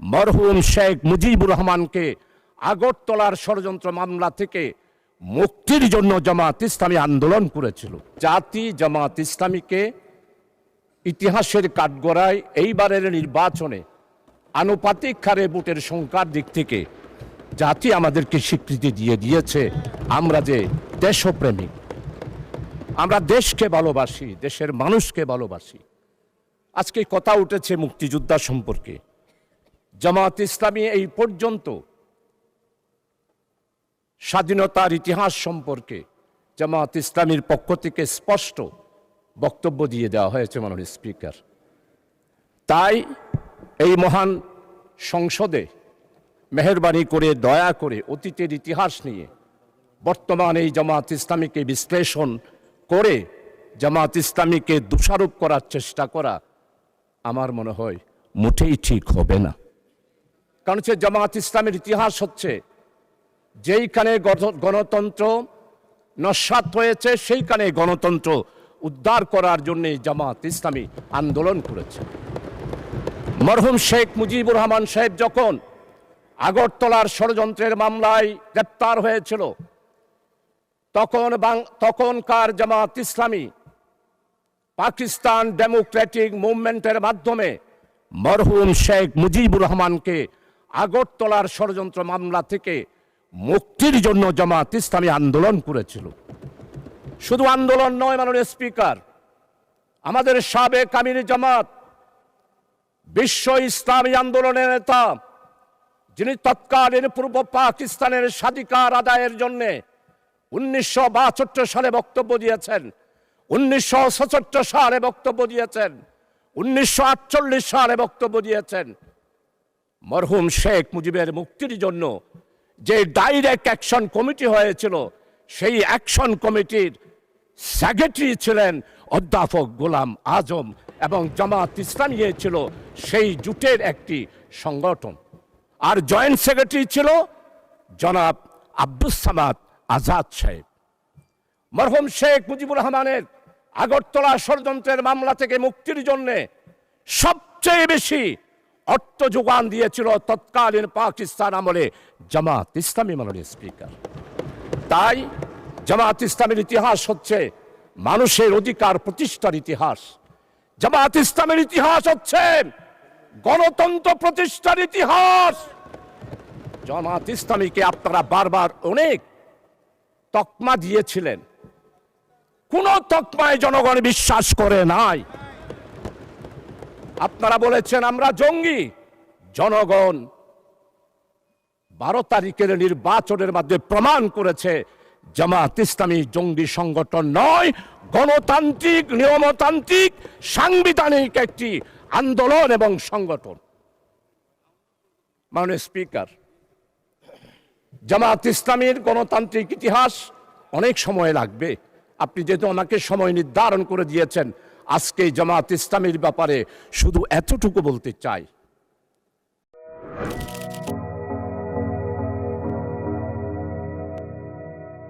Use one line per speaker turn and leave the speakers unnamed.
মরহুম শেখ মুজিবুর রহমানকে আগরতলার ষড়যন্ত্র মামলা থেকে মুক্তির জন্য জামাত ইসলামী আন্দোলন করেছিল। জাতি জামাত ইসলামীকে ইতিহাসের কাঠগড়ায় এইবারের নির্বাচনে আনুপাতিক হারে ভোটের সংখ্যার দিক থেকে জাতি আমাদেরকে স্বীকৃতি দিয়ে দিয়েছে আমরা যে দেশপ্রেমিক, আমরা দেশকে ভালোবাসি, দেশের মানুষকে ভালোবাসি। আজকে কথা উঠেছে মুক্তিযোদ্ধা সম্পর্কে। জামাত ইসলামী এই পর্যন্ত স্বাধীনতার ইতিহাস সম্পর্কে জামাত ইসলামীর পক্ষ থেকে স্পষ্ট বক্তব্য দিয়ে দেওয়া হয়েছে মাননীয় স্পিকার। তাই এই মহান সংসদে মেহেরবানি করে দয়া করে অতীতের ইতিহাস নিয়ে বর্তমান এই জামাত ইসলামীকে বিশ্লেষণ করে জামাত ইসলামীকে দোষারোপ করার চেষ্টা করা আমার মনে হয় মোটেই ঠিক হবে না। কারণ হচ্ছে জামাত ইসলামের ইতিহাস হচ্ছে যেইখানে গণতন্ত্র নস্যাৎ হয়েছে সেইখানে গণতন্ত্র উদ্ধার করার জন্য জামাত ইসলামী আন্দোলন করেছে। মরহুম শেখ মুজিবুর রহমান সাহেব যখন আগরতলার ষড়যন্ত্রের মামলায় গ্রেপ্তার হয়েছিল তখনকার জামাত ইসলামী পাকিস্তান ডেমোক্রেটিক মুভমেন্টের মাধ্যমে মরহুম শেখ মুজিবুর রহমানকে আগরতলার ষড়যন্ত্র মামলা থেকে মুক্তির জন্য জামাত ইসলামী আন্দোলন করেছিল। শুধু আন্দোলন নয় মাননীয় স্পিকার, আমাদের সাবেক আমির জামাত বিশ্ব ইসলামী আন্দোলনের নেতা, যিনি তৎকালীন পূর্ব পাকিস্তানের স্বাধিকার আদায়ের জন্য 1962 সালে বক্তব্য দিয়েছেন, 1966 সালে বক্তব্য দিয়েছেন, 1948 সালে বক্তব্য দিয়েছেন। মরহুম শেখ মুজিবের মুক্তির জন্য যে ডাইরেক্ট অ্যাকশন কমিটি হয়েছিল সেই অ্যাকশন কমিটির সেক্রেটারি ছিলেন অধ্যাপক গোলাম আজম এবং জামাত ইসলামী ছিল সেই জোটের একটি সংগঠন। আর জয়েন্ট সেক্রেটারি ছিল জনাব আব্দুস সামাদ আজাদ সাহেব। মরহুম শেখ মুজিবুর রহমানের আগরতলা ষড়যন্ত্রের মামলা থেকে মুক্তির জন্য সবচেয়ে বেশি অর্থ যোগান দিয়েছিল তৎকালীন পাকিস্তান আমলে জামাত ইসলামী মাননীয় স্পিকার। তাই জামাত ইসলামের ইতিহাস হচ্ছে মানুষের অধিকার প্রতিষ্ঠার ইতিহাস। জামাত ইসলামের ইতিহাস হচ্ছে গণতন্ত্র প্রতিষ্ঠার ইতিহাস। জামাত ইসলামীকে আপনারা বারবার অনেক তকমা দিয়েছিলেন, কোন তকমায় জনগণ বিশ্বাস করে নাই। আপনারা বলেছেন আমরা জঙ্গি। জনগণ 12 তারিখের নির্বাচনের মাধ্যমে প্রমাণ করেছে জামাত ইসলামী জঙ্গি সংগঠন নয়, গণতান্ত্রিক নিয়মতান্ত্রিক সাংবিধানিক একটি আন্দোলন এবং সংগঠন। মাননীয় স্পিকার, জামাত ইসলামীর গণতান্ত্রিক ইতিহাস অনেক সময় লাগবে। আপনি যেহেতু আমাকে সময় নির্ধারণ করে দিয়েছেন, আজকে জামাত ইসলামীর ব্যাপারে শুধু এতটুকু বলতে চাই।